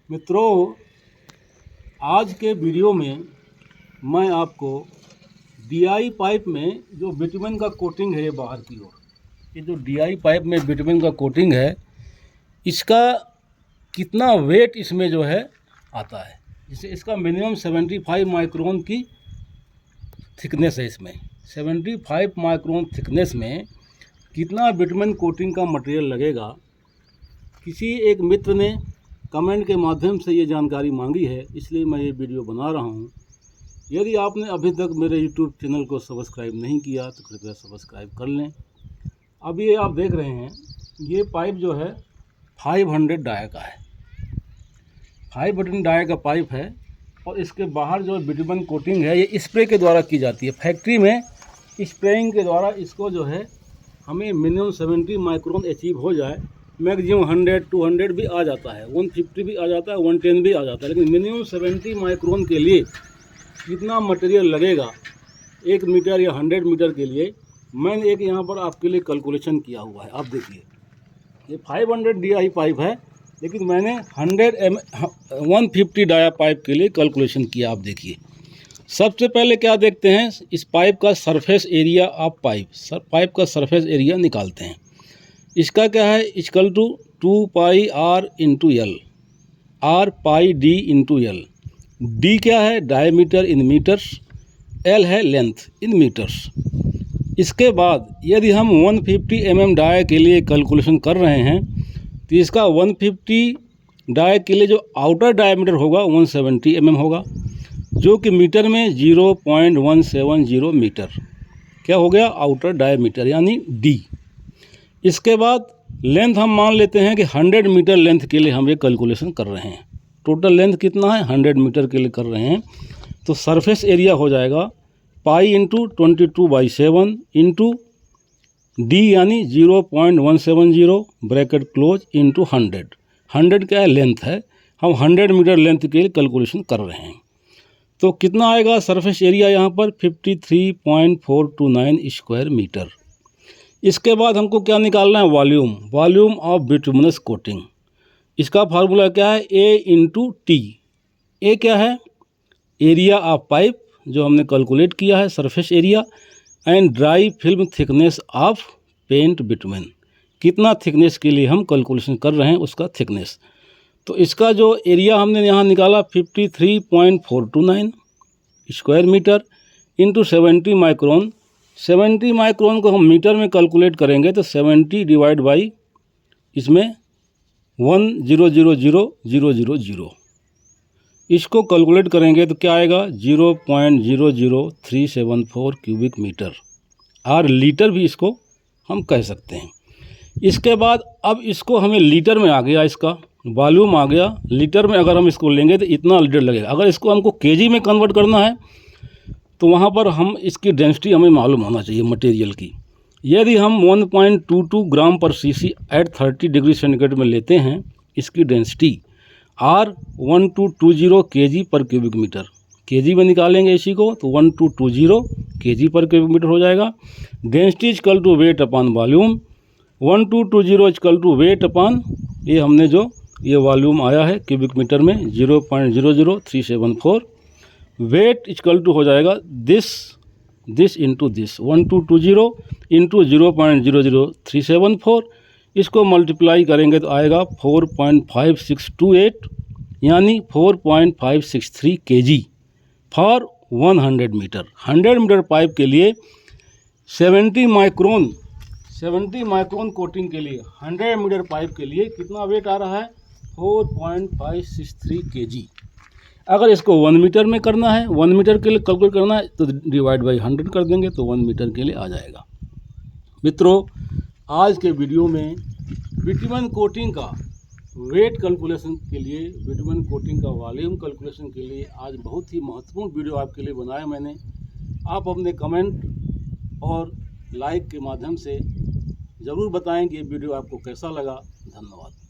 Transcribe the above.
मित्रों, आज के वीडियो में मैं आपको डीआई पाइप में जो बिटुमेन का कोटिंग है, ये बाहर की ओर, ये जो डीआई पाइप में बिटुमेन का कोटिंग है, इसका कितना वेट इसमें जो है आता है। जैसे इसका मिनिमम 75 माइक्रोन की थिकनेस है। इसमें 75 माइक्रोन थिकनेस में कितना बिटुमेन कोटिंग का मटेरियल लगेगा, किसी एक मित्र ने कमेंट के माध्यम से ये जानकारी मांगी है, इसलिए मैं ये वीडियो बना रहा हूँ। यदि आपने अभी तक मेरे YouTube चैनल को सब्सक्राइब नहीं किया तो कृपया सब्सक्राइब कर लें। अब ये आप देख रहे हैं, ये पाइप जो है 500 डाई का है, 500 डाई का पाइप है। और इसके बाहर जो बिटुमेन कोटिंग है, ये स्प्रे के द्वारा की जाती है। फैक्ट्री में स्प्रेइंग के द्वारा इसको जो है हमें मिनिमम 70 माइक्रोन अचीव हो जाए। मैक्सिमम 100, 200 भी आ जाता है, 150 भी आ जाता है, 110 भी आ जाता है, लेकिन मिनिमम 70 माइक्रोन के लिए कितना मटेरियल लगेगा 1 मीटर या 100 मीटर के लिए, मैंने एक यहाँ पर आपके लिए कैलकुलेशन किया हुआ है। आप देखिए, ये 500 DI पाइप है, लेकिन मैंने 150 डाया पाइप के लिए कैलकुलेशन किया। आप देखिए, सबसे पहले क्या देखते हैं, इस पाइप का सरफेस एरिया ऑफ पाइप का सरफेस एरिया निकालते हैं। इसका क्या है, equal to 2 pi r into l, r pi d into l. D क्या है, डायमीटर इन मीटर्स, एल है लेंथ इन मीटर्स। इसके बाद यदि हम 150 mm डाई के लिए कैलकुलेशन कर रहे हैं, तो इसका 150 डाई के लिए जो आउटर डायमीटर होगा 170 mm होगा, जो कि मीटर में 0.170 मीटर क्या हो गया, आउटर डायमीटर यानी डी। इसके बाद लेंथ हम मान लेते हैं कि 100 मीटर लेंथ के लिए हम ये कैलकुलेशन कर रहे हैं। टोटल लेंथ कितना है, 100 मीटर के लिए कर रहे हैं। तो सरफेस एरिया हो जाएगा पाई इंटू 22/7 इंटू डी यानी 0.170 ब्रैकेट क्लोज इंटू 100 क्या है, लेंथ है। हम 100 मीटर लेंथ के लिए कैलकुलेशन कर रहे हैं। तो कितना आएगा सरफेस एरिया यहाँ पर 53.429 स्क्वायर मीटर। इसके बाद हमको क्या निकालना है, वॉल्यूम ऑफ बिटुमिनस कोटिंग। इसका फार्मूला क्या है, A इंटू टी। ए क्या है, एरिया ऑफ पाइप जो हमने कैलकुलेट किया है, surface area, and dry film thickness of paint bitumen. कितना थिकनेस के लिए हम कैलकुलेशन कर रहे हैं, उसका थिकनेस। तो इसका जो एरिया हमने यहाँ निकाला 53.429 square metre into 70 micron. 70 micron को हम मीटर में कैलकुलेट करेंगे तो 70 डिवाइड बाई इसमें 1,000,000 इसको कैलकुलेट करेंगे तो क्या आएगा, 0.00374 क्यूबिक मीटर, और लीटर भी इसको हम कह सकते हैं। इसके बाद अब इसको हमें लीटर में आ गया, इसका वॉल्यूम आ गया लीटर में। अगर हम इसको लेंगे तो इतना लीटर लगेगा। अगर इसको हमको केजी में कन्वर्ट करना है तो वहाँ पर हम इसकी डेंसिटी हमें मालूम होना चाहिए मटेरियल की। यदि हम 1.22 ग्राम पर सीसी एट 30 डिग्री सेंटीग्रेड में लेते हैं, इसकी डेंसिटी आर 1220 kg पर क्यूबिक मीटर, केजी में निकालेंगे इसी को तो 1220 kg पर क्यूबिक मीटर हो जाएगा। Density equal to weight upon volume, 1220 equal to weight upon ये हमने जो ये वॉल्यूम आया है क्यूबिक मीटर में 0.00374। वेट इक्वल टू हो जाएगा दिस इंटू दिस, 1220 इंटू 0.00374। इसको मल्टीप्लाई करेंगे तो आएगा 4.5628 यानी 4.563 kg for 100 metre. 100 metre pipe के लिए 70 माइक्रोन कोटिंग के लिए 100 मीटर पाइप के लिए कितना वेट आ रहा है, 4.563 kg। अगर इसको 1 मीटर में करना है, 1 मीटर के लिए कैलकुलेट करना है तो डिवाइड बाई 100 कर देंगे तो 1 मीटर के लिए आ जाएगा। मित्रों, आज के वीडियो में बिटुमेन कोटिंग का वेट कैलकुलेशन के लिए, बिटुमेन कोटिंग का वॉल्यूम कैलकुलेशन के लिए आज बहुत ही महत्वपूर्ण वीडियो आपके लिए बनाया मैंने। आप अपने कमेंट और लाइक के माध्यम से ज़रूर बताएं कि ये वीडियो आपको कैसा लगा। धन्यवाद।